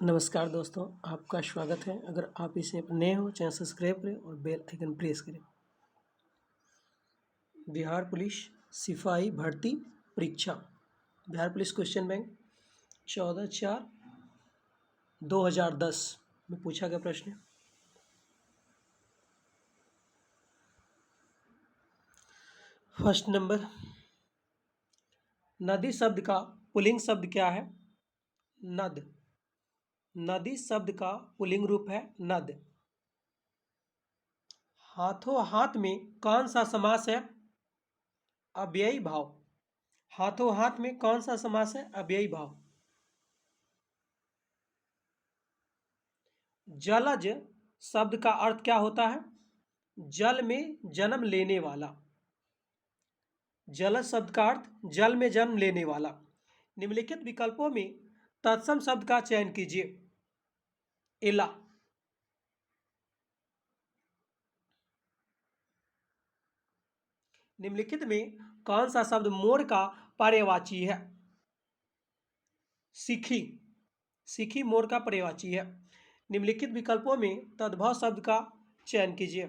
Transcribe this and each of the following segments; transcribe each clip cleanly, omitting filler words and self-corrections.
नमस्कार दोस्तों, आपका स्वागत है। अगर आप इसे नए हो, चैनल सब्सक्राइब करें और बेल आइकन प्रेस करें। बिहार पुलिस सिपाही भर्ती परीक्षा, बिहार पुलिस क्वेश्चन बैंक 14/4/2010 में पूछा गया प्रश्न है। फर्स्ट नंबर, नदी शब्द का पुल्लिंग शब्द क्या है? नद। नदी शब्द का पुल्लिंग रूप है नद। हाथों हाथ में कौन सा समास है? अव्ययी भाव। हाथों हाथ में कौन सा समास है? अव्ययी भाव। जलज शब्द का अर्थ क्या होता है? जल में जन्म लेने वाला। जलज शब्द का अर्थ जल में जन्म लेने वाला। निम्नलिखित विकल्पों में तत्सम शब्द का चयन कीजिए। इला। निम्नलिखित में कौन सा शब्द मोर का पर्यायवाची है? सीखी। सीखी मोर का पर्यायवाची है। निम्नलिखित विकल्पों में तद्भव शब्द का चयन कीजिए।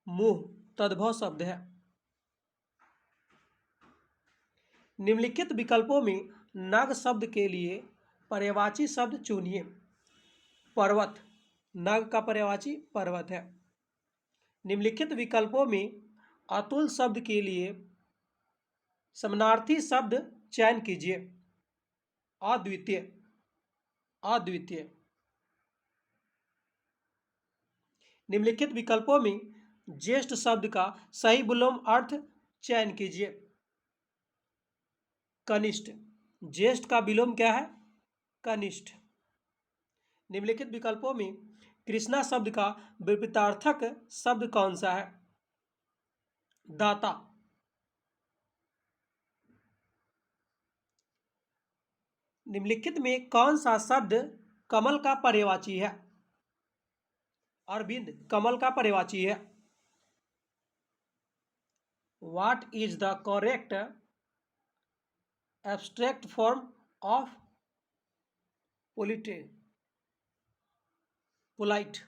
मुंह तद्भव शब्द है। निम्नलिखित विकल्पों में नग शब्द के लिए पर्यायवाची शब्द चुनिए। पर्वत। नग का पर्यायवाची पर्वत है। निम्नलिखित विकल्पों में अतुल शब्द के लिए समानार्थी शब्द चयन कीजिए। अद्वितीय। अद्वितीय। निम्नलिखित विकल्पों में ज्येष्ठ शब्द का सही विलोम अर्थ चयन कीजिए। कनिष्ठ। ज्येष्ठ का विलोम क्या है? कनिष्ठ। निम्नलिखित विकल्पों में कृष्णा शब्द का विपरीतार्थक शब्द कौन सा है? दाता। निम्नलिखित में कौन सा शब्द कमल का पर्यायवाची है? अरविंद कमल का पर्यायवाची है। What is the correct abstract form of polite? Polite।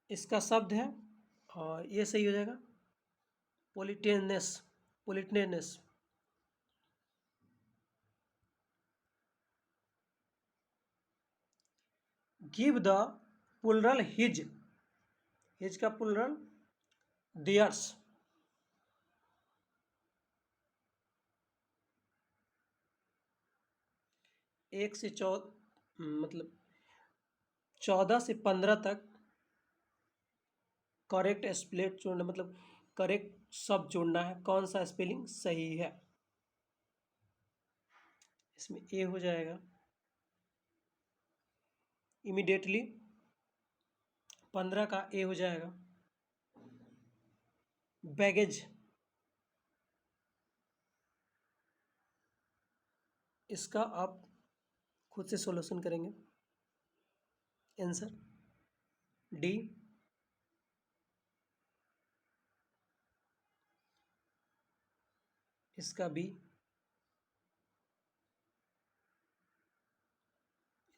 इसका शब्द है और ये सही हो जाएगा politeness. Politeness. Give the plural his. His का प्लुरल देयर्स। एक से 14 से 15 तक करेक्ट स्पेलिंग जोड़ना, मतलब करेक्ट शब्द जोड़ना है। कौन सा स्पेलिंग सही है? इसमें ए हो जाएगा इमीडिएटली। 15 का ए हो जाएगा बैगेज। इसका आप खुद से सॉल्यूशन करेंगे। Answer D. इसका बी।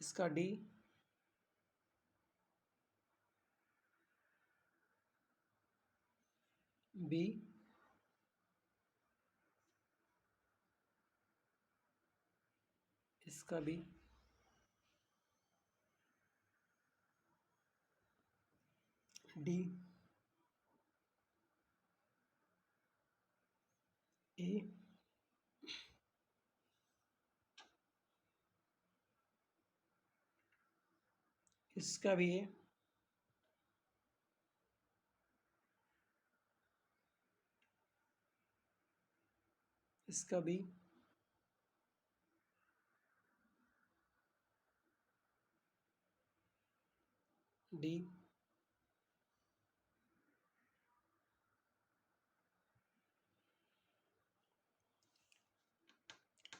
इसका डी। बी। इसका बी। डी। ए। इसका भी ए। इसका बी। डी।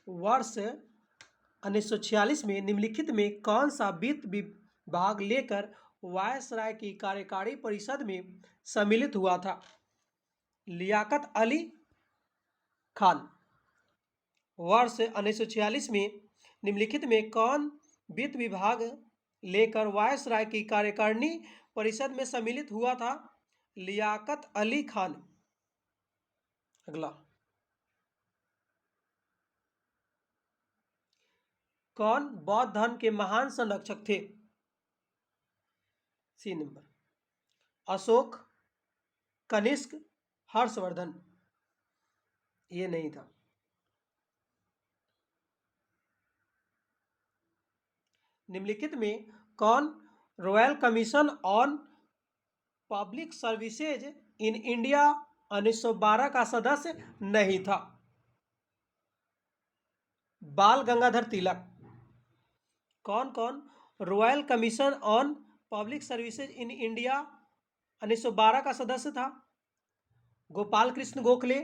वर्ष 1946 में निम्नलिखित में कौन सा वित्त विभाग लेकर वायसराय की कार्यकारी परिषद में सम्मिलित हुआ था? लियाकत अली खान। वर्ष 1946 में निम्नलिखित में कौन वित्त विभाग लेकर वायसराय की कार्यकारिणी परिषद में सम्मिलित हुआ था? लियाकत अली खान। अगला, कौन बौद्ध धर्म के महान संरक्षक थे? C number, Ashoka, Kanishka, Harshavardhana. ये नहीं था। निम्नलिखित में कौन royal commission on public services in India 1912 का सदस्य नहीं था? बाल गंगाधर तिलक। कौन कौन royal commission on public services in India 1912 का सदस्य था? गोपाल कृष्ण गोखले,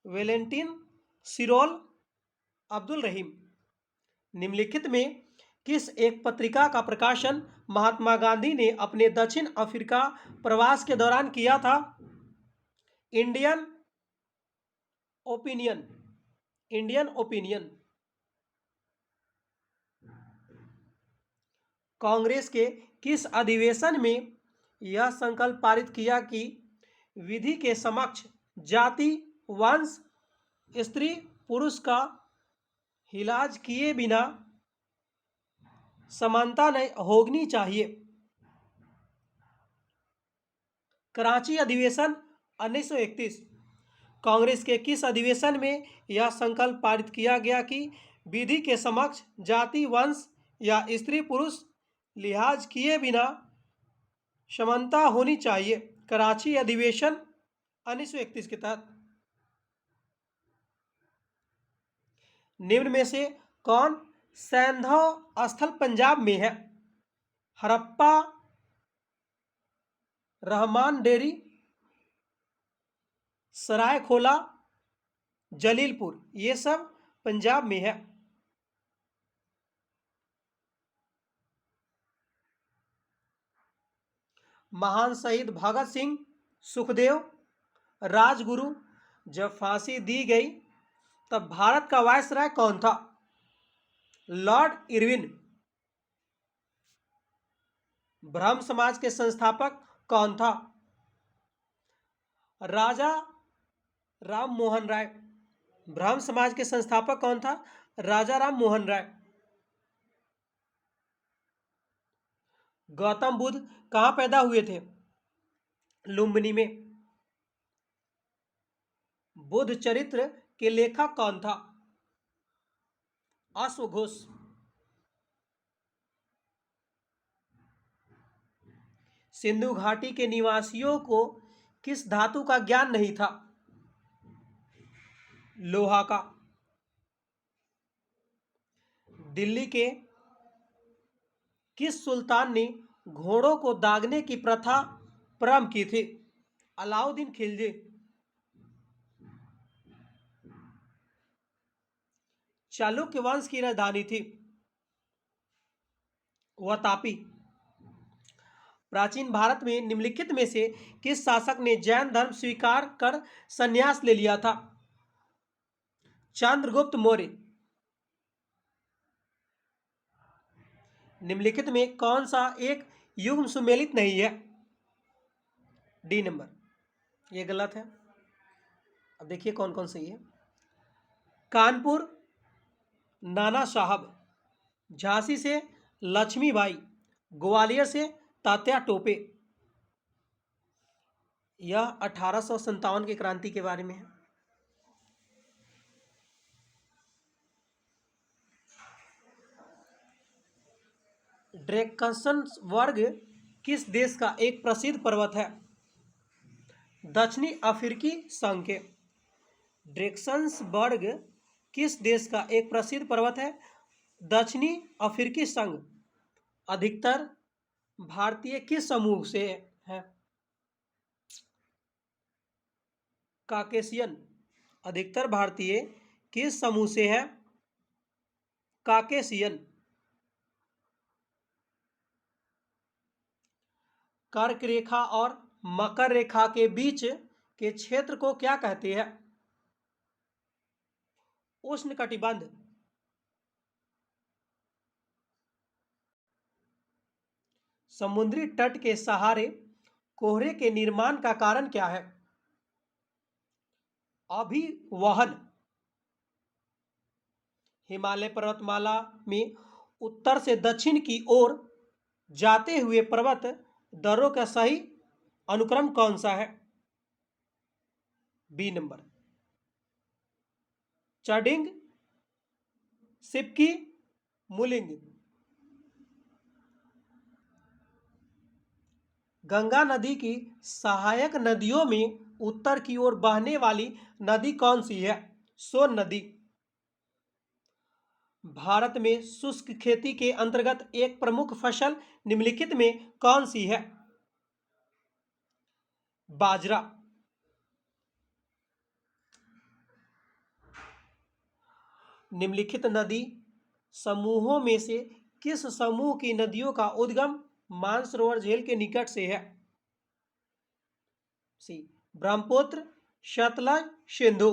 वेलेंटिन सिरोल, अब्दुल रहीम। निम्नलिखित में किस एक पत्रिका का प्रकाशन महात्मा गांधी ने अपने दक्षिण अफ्रीका प्रवास के दौरान किया था? Indian opinion. Indian opinion. Congress के किस अधिवेशन में यह संकल्प पारित किया कि विधि के समक्ष जाति, वंश, स्त्री पुरुष का इलाज किए बिना समानता नहीं होनी चाहिए? कराची अधिवेशन 1931। कांग्रेस के किस अधिवेशन में यह संकल्प पारित किया गया कि विधि के समक्ष जाति, वंश या स्त्री पुरुष लिहाज किए बिना समानता होनी चाहिए? कराची अधिवेशन 1931 के तहत। निम्न में से कौन सैंधव स्थल पंजाब में है? हड़प्पा, रहमान डेरी, सरायखोला, जलीलपुर। ये सब पंजाब में है। महान शहीद भगत सिंह, सुखदेव, राजगुरु जब फांसी दी गई तब भारत का वायसराय कौन था? Lord Irwin. ब्रह्म समाज के संस्थापक कौन था? राजा राम मोहन राय। ब्रह्म समाज के संस्थापक कौन था? राजा राम मोहन राय। गौतम बुद्ध कहाँ पैदा हुए थे? लुम्बिनी में। बुद्ध चरित्र के लेखक कौन था? अश्वघोष। सिंधु घाटी के निवासियों को किस धातु का ज्ञान नहीं था? लोहा का। दिल्ली के किस सुल्तान ने घोड़ों को दागने की प्रथा प्रारंभ की थी? अलाउद्दीन खिलजी। चालुक्य वंश की राजधानी थी? वह तापी। प्राचीन भारत में निम्नलिखित में से किस शासक ने जैन धर्म स्वीकार कर संन्यास ले लिया था? चंद्रगुप्त मौर्य। निम्नलिखित में कौन सा एक युग्म सुमेलित नहीं है? D number. ये गलत है। अब देखिए कौन कौन सही है। कानपुर नाना साहब, झांसी से लक्ष्मीबाई, ग्वालियर से तात्या टोपे। यह 1857 की क्रांति के बारे में है। ड्रेकसन वर्ग किस देश का एक प्रसिद्ध पर्वत है? दक्षिणी अफ्रीकी संघ के। ड्रेकसनबर्ग किस देश का एक प्रसिद्ध पर्वत है? दक्षिणी अफ्रीकी संघ। अधिकतर भारतीय किस समूह से है? काकेशियन। अधिकतर भारतीय किस समूह से है? काकेशियन। कर्क रेखा और मकर रेखा के बीच के क्षेत्र को क्या कहते हैं? उष्णकटिबंध। समुद्री तट के सहारे कोहरे के निर्माण का कारण क्या है? अभिवहन। हिमालय पर्वतमाला में उत्तर से दक्षिण की ओर जाते हुए पर्वत दर्रों का सही अनुक्रम कौन सा है? B number. चडिंग, सिपकी, मुलिंग। गंगा नदी की सहायक नदियों में उत्तर की ओर बहने वाली नदी कौन सी है? सोन नदी। भारत में शुष्क खेती के अंतर्गत एक प्रमुख फसल निम्नलिखित में कौन सी है? बाजरा। निम्नलिखित नदी समूहों में से किस समूह की नदियों का उद्गम मानसरोवर झील के निकट से है? सी ब्रह्मपुत्र, सतलज, सिंधु।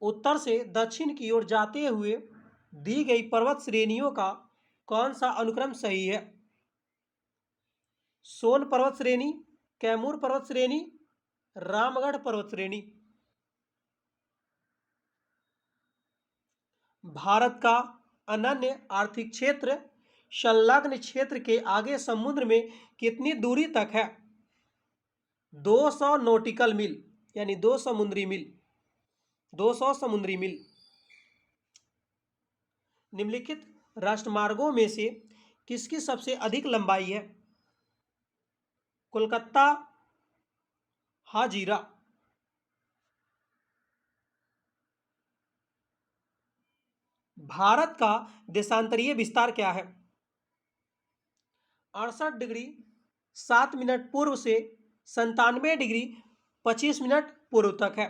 उत्तर से दक्षिण की ओर जाते हुए दी गई पर्वत श्रेणियों का कौन सा अनुक्रम सही है? सोन पर्वत श्रेणी, कैमूर पर्वत श्रेणी, रामगढ़ पर्वत श्रेणी। भारत का अनन्य आर्थिक क्षेत्र संलग्न क्षेत्र के आगे समुद्र में कितनी दूरी तक है? 200 नॉटिकल मील, यानी 2 समुद्री मील। 200 समुद्री मील। निम्नलिखित राष्ट्रमार्गों में से किसकी सबसे अधिक लंबाई है? कोलकाता हाजीरा। भारत का देशांतरीय विस्तार क्या है? 68 डिग्री 7 मिनट पूर्व से 97 डिग्री 25 मिनट पूर्व तक है।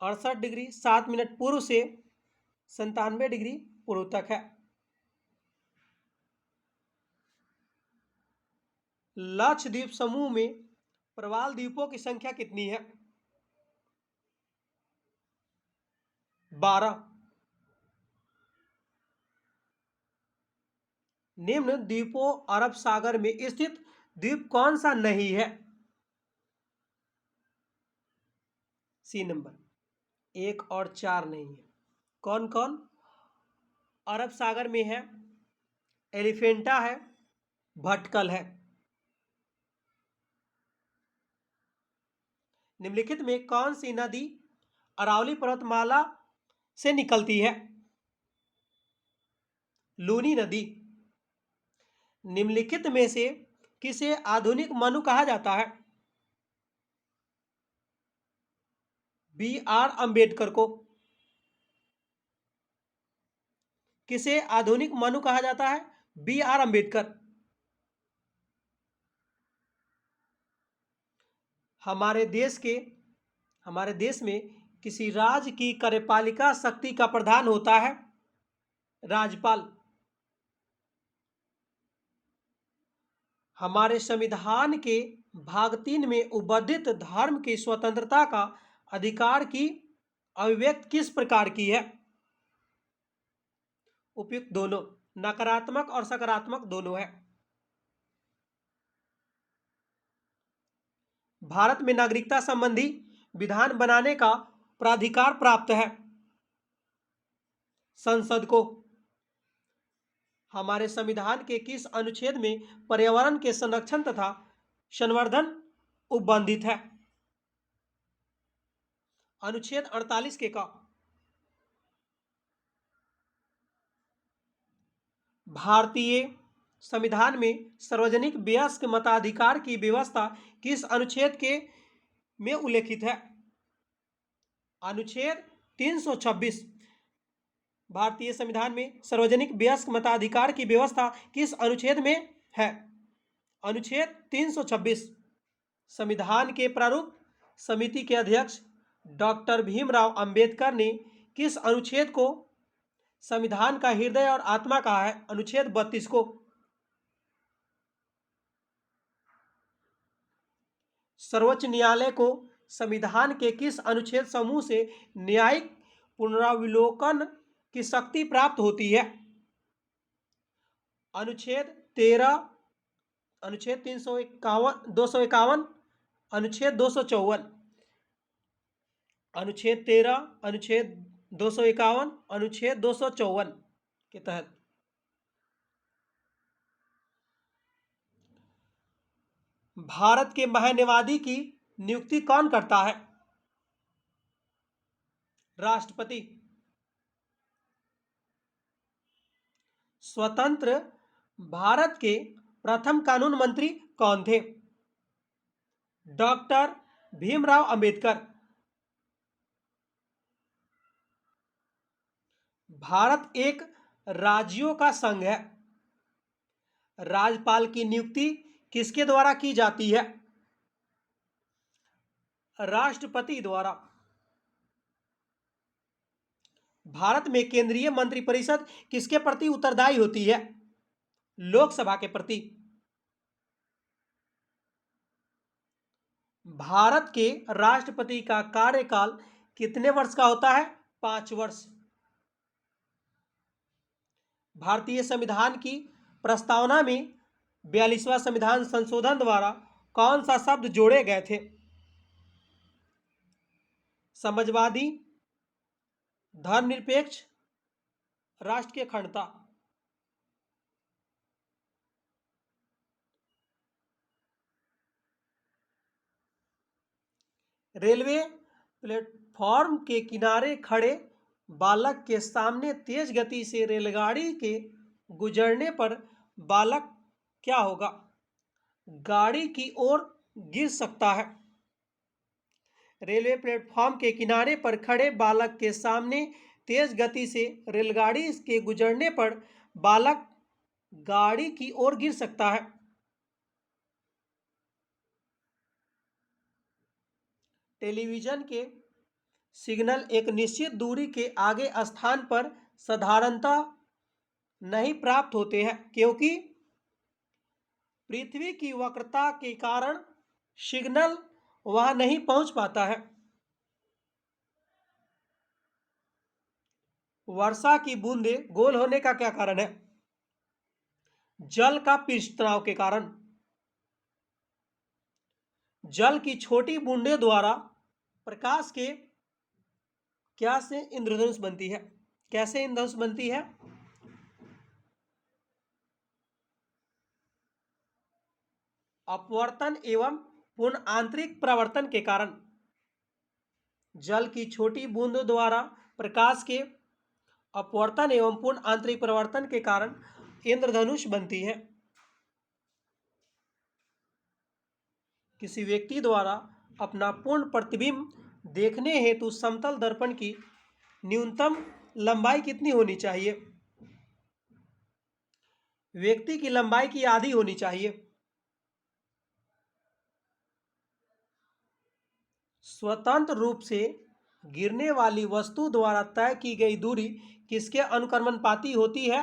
68 डिग्री 7 मिनट पूर्व से 97 डिग्री पूर्व तक है। लक्षद्वीप समूह में प्रवाल द्वीपों की संख्या कितनी है? 12। निम्न द्वीपों अरब सागर में स्थित द्वीप कौन सा नहीं है? सी नंबर 1 और 4 नहीं है। कौन कौन? अरब सागर में है, एलिफेंटा है, भटकल है। निम्नलिखित में कौन सी नदी अरावली पर्वतमाला से निकलती है? लूनी नदी। निम्नलिखित में से किसे आधुनिक मनु कहा जाता है? B.R. अम्बेडकर को। किसे आधुनिक मनु कहा जाता है? B.R. अम्बेडकर। हमारे देश में किसी राज्य की कार्यपालिका शक्ति का प्रधान होता है राज्यपाल। हमारे संविधान के भाग 3 में उद्बोधित धर्म की स्वतंत्रता का अधिकार की अभिव्यक्ति किस प्रकार की है? उपयुक्त दोनों, नकारात्मक और सकारात्मक दोनों है। भारत में नागरिकता संबंधी विधान बनाने का प्राधिकार प्राप्त है संसद को। हमारे संविधान के किस अनुच्छेद में पर्यावरण के संरक्षण तथा संवर्धन उपबंधित है? अनुच्छेद 48 के का। भारतीय संविधान में सार्वजनिक वयस्क मताधिकार की व्यवस्था किस अनुच्छेद के में उल्लेखित है? अनुच्छेद 326। भारतीय संविधान में सार्वजनिक वयस्क मताधिकार की व्यवस्था किस अनुच्छेद में है? अनुच्छेद 326। संविधान के प्रारूप समिति के अध्यक्ष डॉक्टर भीमराव अंबेडकर ने किस अनुच्छेद को संविधान का हृदय और आत्मा कहा है? अनुच्छेद 32 को। सर्वोच्च न्यायालय को संविधान के किस अनुच्छेद समूह से न्यायिक पुनरावलोकन की शक्ति प्राप्त होती है? अनुच्छेद 13, अनुच्छेद 351, 251, अनुच्छेद 254। अनुच्छेद 13, अनुच्छेद 251, अनुच्छेद 254 के तहत भारत के महान्यायवादी की नियुक्ति कौन करता है? राष्ट्रपति। स्वतंत्र भारत के प्रथम कानून मंत्री कौन थे? डॉक्टर भीमराव अंबेडकर। भारत एक राज्यों का संघ है। राज्यपाल की नियुक्ति किसके द्वारा की जाती है? राष्ट्रपति द्वारा। भारत में केंद्रीय मंत्रिपरिषद किसके प्रति उत्तरदायी होती है? लोकसभा के प्रति। भारत के राष्ट्रपति का कार्यकाल कितने वर्ष का होता है? 5 वर्ष। भारतीय संविधान की प्रस्तावना में 42वां संविधान संशोधन द्वारा कौन सा शब्द जोड़े गए थे? समाजवादी, धर्मनिरपेक्ष, राष्ट्र की अखंडता। रेलवे प्लेटफॉर्म के किनारे खड़े बालक के सामने तेज गति से रेलगाड़ी के गुजरने पर बालक क्या होगा? गाड़ी की ओर गिर सकता है। रेलवे प्लेटफॉर्म के किनारे पर खड़े बालक के सामने तेज गति से रेलगाड़ी के गुजरने पर बालक गाड़ी की ओर गिर सकता है। टेलीविजन के सिग्नल एक निश्चित दूरी के आगे स्थान पर साधारणतः नहीं प्राप्त होते हैं क्योंकि पृथ्वी की वक्रता के कारण सिग्नल वहां नहीं पहुंच पाता है। वर्षा की बूंदें गोल होने का क्या कारण है? जल का पृष्ठ तनाव के कारण। जल की छोटी बूंदें द्वारा प्रकाश के क्या से इंद्रधनुष बनती है? कैसे इंद्रधनुष बनती है? अपवर्तन एवं पूर्ण आंतरिक परावर्तन के कारण। जल की छोटी बूंदों द्वारा प्रकाश के अपवर्तन एवं पूर्ण आंतरिक परावर्तन के कारण इंद्रधनुष बनती है। किसी व्यक्ति द्वारा अपना पूर्ण प्रतिबिंब देखने हेतु समतल दर्पण की न्यूनतम लंबाई कितनी होनी चाहिए? व्यक्ति की लंबाई की आधी होनी चाहिए। स्वतंत्र रूप से गिरने वाली वस्तु द्वारा तय की गई दूरी किसके अनुक्रमणपाती होती है?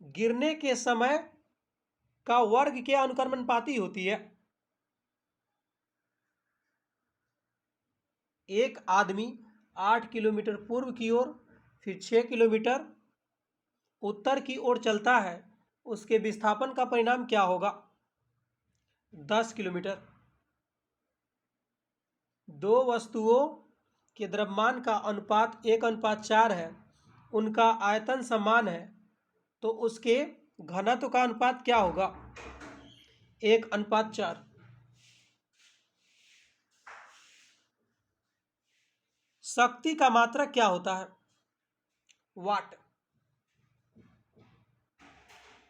गिरने के समय का वर्ग के अनुक्रमणपाती होती है। एक आदमी 8 किलोमीटर पूर्व की ओर फिर 6 किलोमीटर उत्तर की ओर चलता है, उसके विस्थापन का परिणाम क्या होगा? 10 किलोमीटर। दो वस्तुओं के द्रव्यमान का अनुपात 1:4 है, उनका आयतन समान है, तो उसके घनत्व का अनुपात क्या होगा? 1:4। शक्ति का मात्रक क्या होता है? वाट।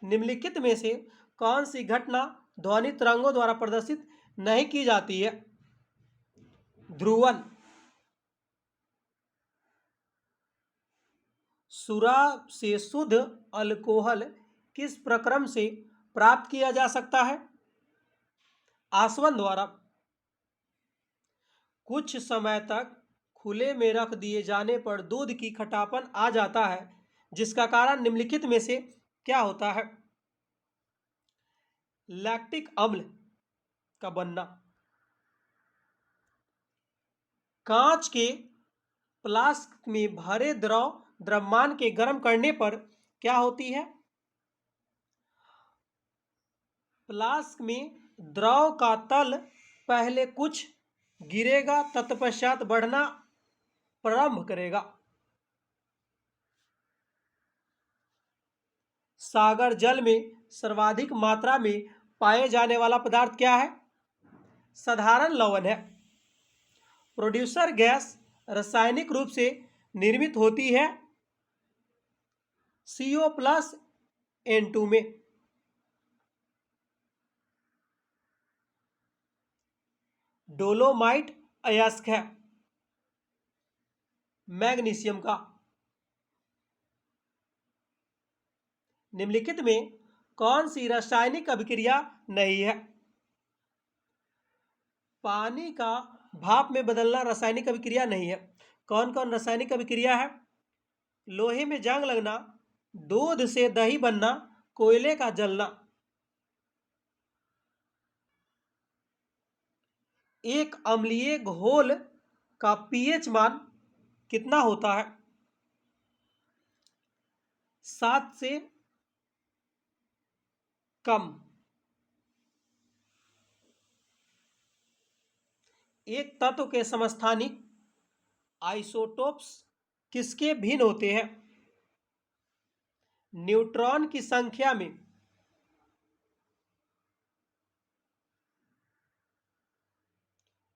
निम्नलिखित में से कौन सी घटना ध्वनि तरंगों द्वारा प्रदर्शित नहीं की जाती है? ध्रुवन। शराब से शुद्ध अल्कोहल किस प्रक्रम से प्राप्त किया जा सकता है? आसवन द्वारा। कुछ समय तक खुले में रख दिए जाने पर दूध की खटापन आ जाता है, जिसका कारण निम्नलिखित में से क्या होता है? लैक्टिक अम्ल का बनना। कांच के फ्लास्क में भरे द्रव्यमान के गर्म करने पर क्या होती है? फ्लास्क में द्रव का तल पहले कुछ गिरेगा, तत्पश्चात बढ़ना प्रारंभ करेगा। सागर जल में सर्वाधिक मात्रा में पाए जाने वाला पदार्थ क्या है? साधारण लवण है। प्रोड्यूसर गैस रासायनिक रूप से निर्मित होती है CO प्लस N2 में। डोलोमाइट अयस्क है मैग्नीशियम का। निम्नलिखित में कौन सी रासायनिक अभिक्रिया नहीं है? पानी का भाप में बदलना रासायनिक अभिक्रिया नहीं है। कौन कौन रासायनिक अभिक्रिया है? लोहे में जंग लगना, दूध से दही बनना, कोयले का जलना। एक अम्लीय घोल का pH मान कितना होता है? 7 से कम। एक तत्व के समस्थानिक आइसोटोप्स किसके भिन्न होते हैं? न्यूट्रॉन की संख्या में।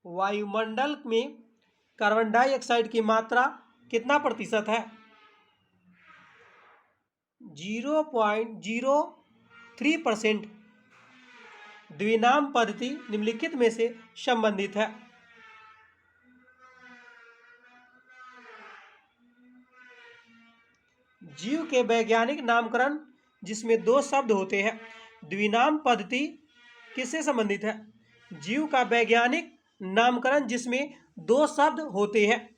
वायुमंडल में कार्बन डाइऑक्साइड की मात्रा कितना प्रतिशत है? 0.03%। द्विनाम पद्धति निम्नलिखित में से संबंधित है। जीव के वैज्ञानिक नामकरण जिसमें 2 शब्द होते हैं। द्विनाम पद्धति किससे संबंधित है? जीव का वैज्ञानिक नामकरण जिसमें 2 शब्द होते हैं।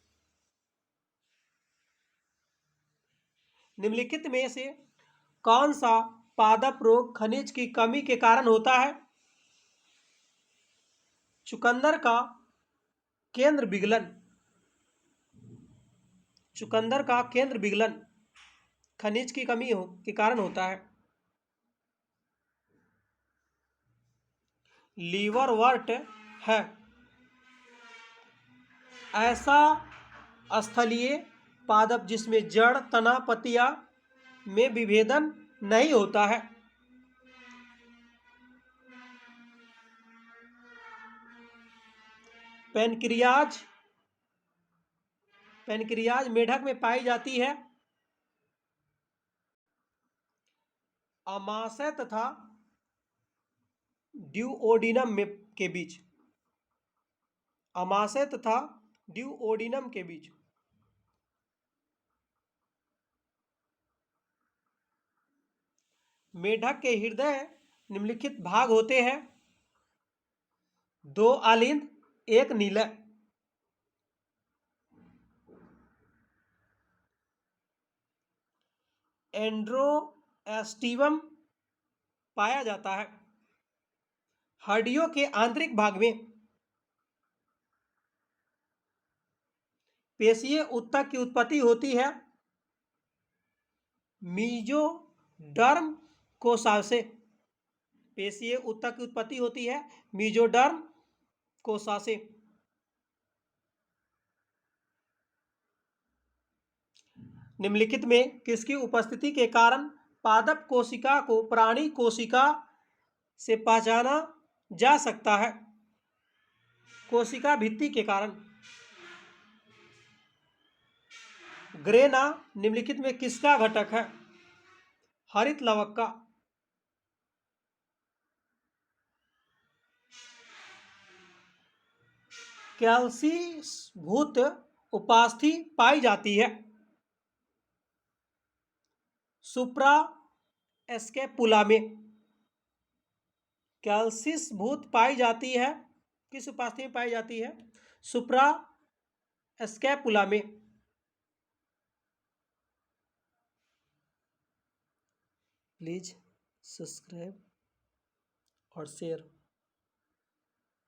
निम्नलिखित में से कौन सा पादप रोग खनिज की कमी के कारण होता है? चुकंदर का केंद्र विगलन। चुकंदर का केंद्र विगलन खनिज की कमी के कारण होता है। लीवरवर्ट है ऐसा स्थलीय पादप जिसमें जड़, तना, पत्तियां में विभेदन नहीं होता है। पेनक्रियाज मेढक में पाई जाती है। अमाशय तथा ड्यूओडिनम में के बीच। अमाशय तथा ड्यूओडिनम के बीच। मेढक के हृदय निम्नलिखित भाग होते हैं। 2 अलिंद, 1 नीलय। एंड्रोएस्टिवम पाया जाता है। हड्डियों के आंतरिक भाग में। पेशीय ऊतक की उत्पत्ति होती है मीजोडर्म कोशा से। पेशीय ऊतक की उत्पत्ति होती है मीजोडर्म कोशा से। निम्नलिखित में किसकी उपस्थिति के कारण पादप कोशिका को प्राणी कोशिका से पहचाना जा सकता है? कोशिका भित्ति के कारण। ग्रेना निम्नलिखित में किसका घटक है? हरित लवक का। कैल्सीभूत उपास्थि पाई जाती है सुप्रा स्कैपुला में। कैल्सीभूत पाई जाती है किस उपास्थि में पाई जाती है? सुप्रा स्कैपुला में। प्लीज सब्सक्राइब और शेयर।